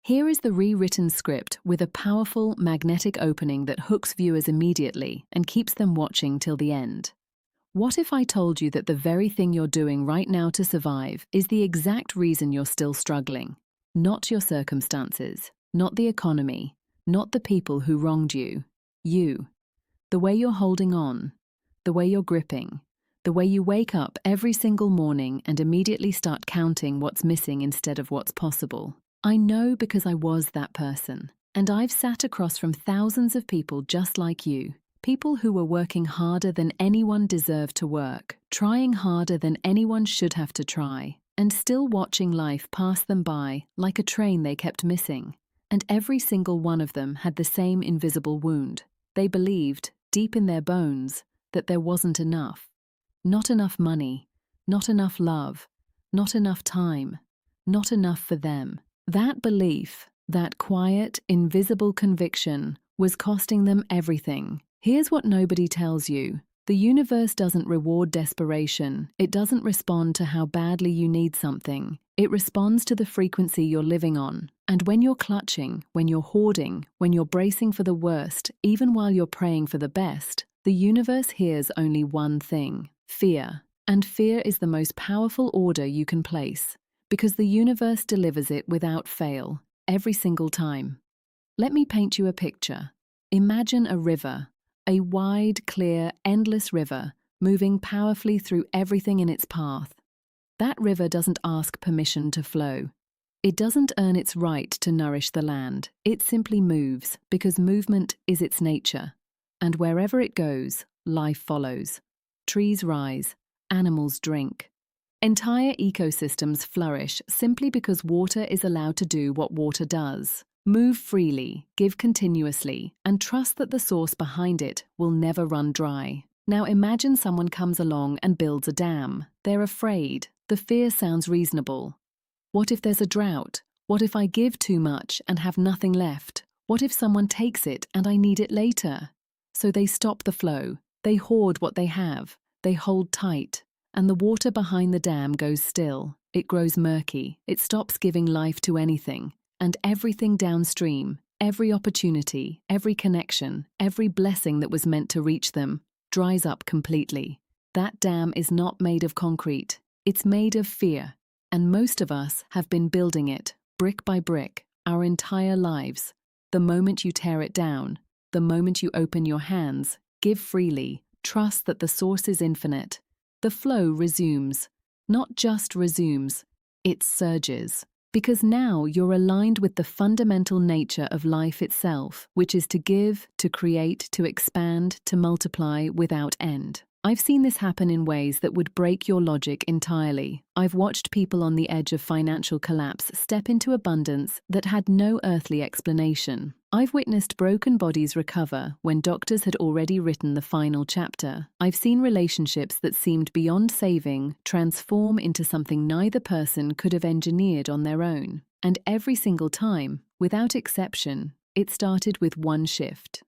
Here is the rewritten script with a powerful magnetic opening that hooks viewers immediately and keeps them watching till the end. What if I told you that the very thing you're doing right now to survive is the exact reason you're still struggling? Not your circumstances, not the economy, not the people who wronged you. You. The way you're holding on, the way you're gripping, the way you wake up every single morning and immediately start counting what's missing instead of what's possible. I know because I was that person, and I've sat across from thousands of people just like you, people who were working harder than anyone deserved to work, trying harder than anyone should have to try, and still watching life pass them by like a train they kept missing. And every single one of them had the same invisible wound. They believed, deep in their bones, that there wasn't enough. Not enough money, not enough love, not enough time, not enough for them. That belief, that quiet, invisible conviction, was costing them everything. Here's what nobody tells you. The universe doesn't reward desperation. It doesn't respond to how badly you need something. It responds to the frequency you're living on. And when you're clutching, when you're hoarding, when you're bracing for the worst, even while you're praying for the best, the universe hears only one thing: fear. And fear is the most powerful order you can place, because the universe delivers it without fail, every single time. Let me paint you a picture. Imagine a river, a wide, clear, endless river, moving powerfully through everything in its path. That river doesn't ask permission to flow. It doesn't earn its right to nourish the land. It simply moves, because movement is its nature. And wherever it goes, life follows. Trees rise, animals drink. Entire ecosystems flourish simply because water is allowed to do what water does. Move freely, give continuously, and trust that the source behind it will never run dry. Now imagine someone comes along and builds a dam. They're afraid. The fear sounds reasonable. What if there's a drought? What if I give too much and have nothing left? What if someone takes it and I need it later? So they stop the flow. They hoard what they have. They hold tight. And the water behind the dam goes still. It grows murky. It stops giving life to anything. And everything downstream, every opportunity, every connection, every blessing that was meant to reach them, dries up completely. That dam is not made of concrete. It's made of fear. And most of us have been building it, brick by brick, our entire lives. The moment you tear it down, the moment you open your hands, give freely, trust that the source is infinite, the flow resumes. Not just resumes, it surges. Because now you're aligned with the fundamental nature of life itself, which is to give, to create, to expand, to multiply without end. I've seen this happen in ways that would break your logic entirely. I've watched people on the edge of financial collapse step into abundance that had no earthly explanation. I've witnessed broken bodies recover when doctors had already written the final chapter. I've seen relationships that seemed beyond saving transform into something neither person could have engineered on their own. And every single time, without exception, it started with one shift.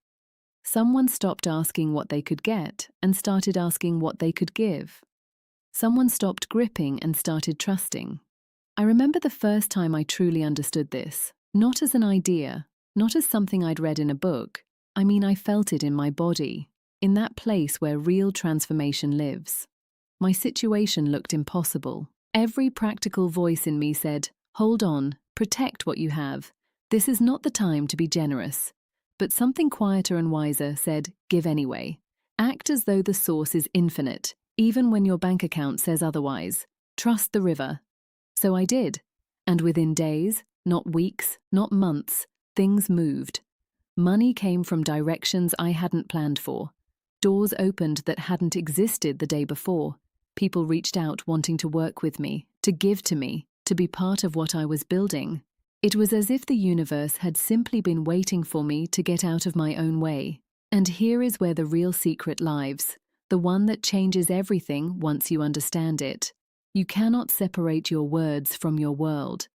Someone stopped asking what they could get and started asking what they could give. Someone stopped gripping and started trusting. I remember the first time I truly understood this, not as an idea, not as something I'd read in a book. I felt it in my body, in that place where real transformation lives. My situation looked impossible. Every practical voice in me said, "Hold on, protect what you have. This is not the time to be generous." But something quieter and wiser said, "Give anyway. Act as though the source is infinite, even when your bank account says otherwise. Trust the river." So I did. And within days, not weeks, not months, things moved. Money came from directions I hadn't planned for. Doors opened that hadn't existed the day before. People reached out wanting to work with me, to give to me, to be part of what I was building. It was as if the universe had simply been waiting for me to get out of my own way. And here is where the real secret lies, the one that changes everything once you understand it. You cannot separate your words from your world.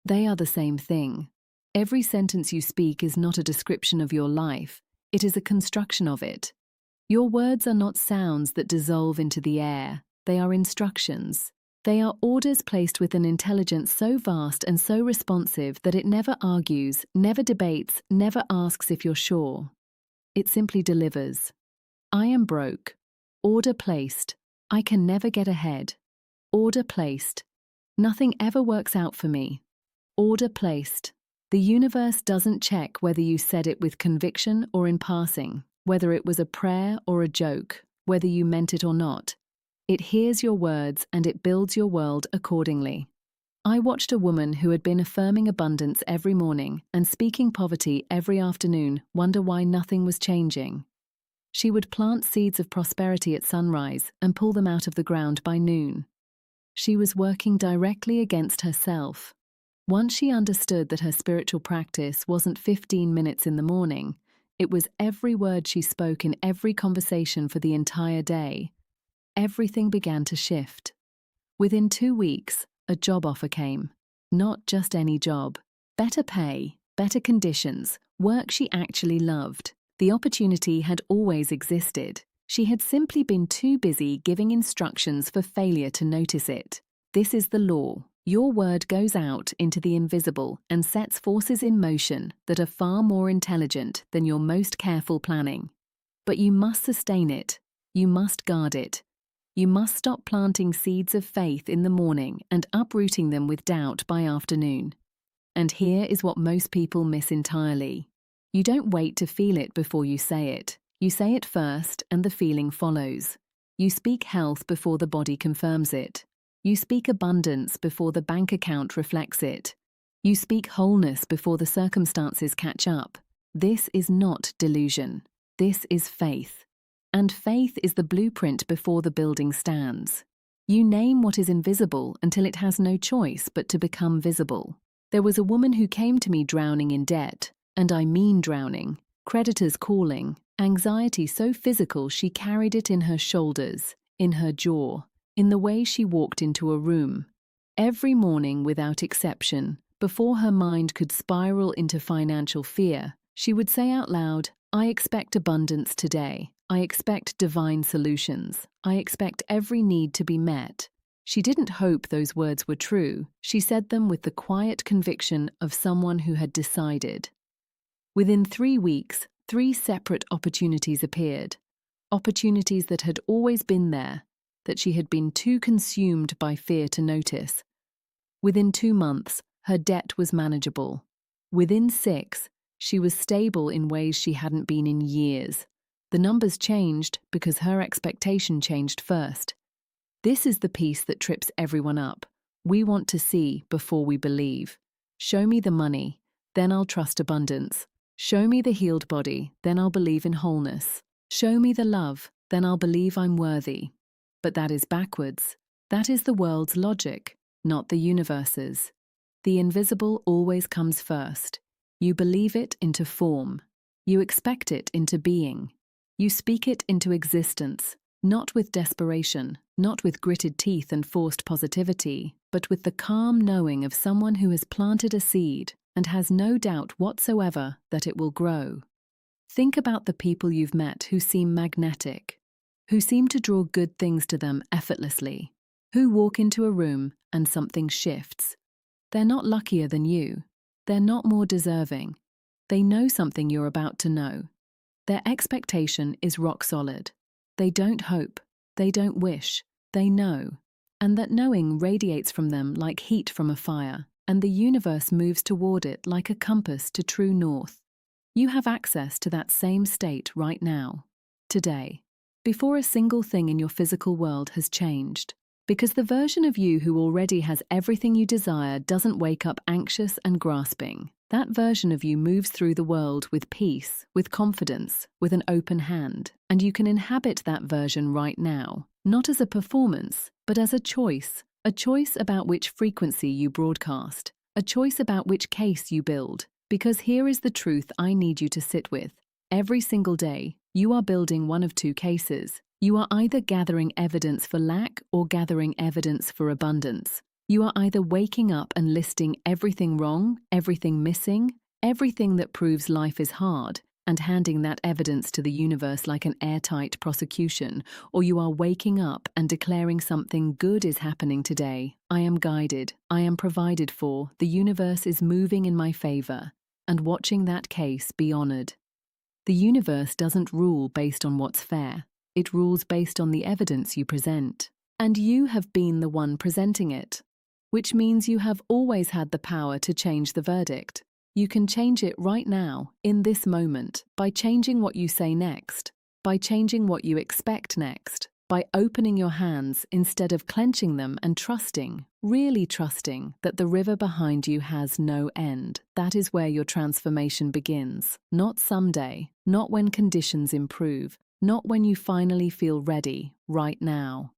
They are the same thing. Every sentence you speak is not a description of your life, it is a construction of it. Your words are not sounds that dissolve into the air, they are instructions. They are orders placed with an intelligence so vast and so responsive that it never argues, never debates, never asks if you're sure. It simply delivers. I am broke. Order placed. I can never get ahead. Order placed. Nothing ever works out for me. Order placed. The universe doesn't check whether you said it with conviction or in passing, whether it was a prayer or a joke, whether you meant it or not. It hears your words and it builds your world accordingly. I watched a woman who had been affirming abundance every morning and speaking poverty every afternoon wonder why nothing was changing. She would plant seeds of prosperity at sunrise and pull them out of the ground by noon. She was working directly against herself. Once she understood that her spiritual practice wasn't 15 minutes in the morning, it was every word she spoke in every conversation for the entire day. Everything began to shift. Within 2 weeks, a job offer came. Not just any job. Better pay, better conditions, work she actually loved. The opportunity had always existed. She had simply been too busy giving instructions for failure to notice it. This is the law. Your word goes out into the invisible and sets forces in motion that are far more intelligent than your most careful planning. But you must sustain it. You must guard it. You must stop planting seeds of faith in the morning and uprooting them with doubt by afternoon. And here is what most people miss entirely. You don't wait to feel it before you say it. You say it first and the feeling follows. You speak health before the body confirms it. You speak abundance before the bank account reflects it. You speak wholeness before the circumstances catch up. This is not delusion. This is faith. And faith is the blueprint before the building stands. You name what is invisible until it has no choice but to become visible. There was a woman who came to me drowning in debt, and I mean drowning, creditors calling, anxiety so physical she carried it in her shoulders, in her jaw, in the way she walked into a room. Every morning, without exception, before her mind could spiral into financial fear, she would say out loud, "I expect abundance today. I expect divine solutions. I expect every need to be met." She didn't hope those words were true. She said them with the quiet conviction of someone who had decided. Within 3 weeks, 3 separate opportunities appeared. Opportunities that had always been there, that she had been too consumed by fear to notice. Within 2 months, her debt was manageable. Within 6, she was stable in ways she hadn't been in years. The numbers changed because her expectation changed first. This is the piece that trips everyone up. We want to see before we believe. Show me the money, then I'll trust abundance. Show me the healed body, then I'll believe in wholeness. Show me the love, then I'll believe I'm worthy. But that is backwards. That is the world's logic, not the universe's. The invisible always comes first. You believe it into form. You expect it into being. You speak it into existence, not with desperation, not with gritted teeth and forced positivity, but with the calm knowing of someone who has planted a seed and has no doubt whatsoever that it will grow. Think about the people you've met who seem magnetic, who seem to draw good things to them effortlessly, who walk into a room and something shifts. They're not luckier than you. They're not more deserving. They know something you're about to know. Their expectation is rock solid. They don't hope. They don't wish. They know. And that knowing radiates from them like heat from a fire, and the universe moves toward it like a compass to true north. You have access to that same state right now, today, before a single thing in your physical world has changed. Because the version of you who already has everything you desire doesn't wake up anxious and grasping. That version of you moves through the world with peace, with confidence, with an open hand, and you can inhabit that version right now, not as a performance, but as a choice about which frequency you broadcast, a choice about which case you build. Because here is the truth I need you to sit with. Every single day, you are building one of 2 cases. You are either gathering evidence for lack or gathering evidence for abundance. You are either waking up and listing everything wrong, everything missing, everything that proves life is hard, and handing that evidence to the universe like an airtight prosecution, or you are waking up and declaring something good is happening today. I am guided, I am provided for, the universe is moving in my favor, and watching that case be honored. The universe doesn't rule based on what's fair. It rules based on the evidence you present. And you have been the one presenting it, which means you have always had the power to change the verdict. You can change it right now, in this moment, by changing what you say next, by changing what you expect next, by opening your hands instead of clenching them and trusting, really trusting, that the river behind you has no end. That is where your transformation begins. Not someday, not when conditions improve, not when you finally feel ready, right now.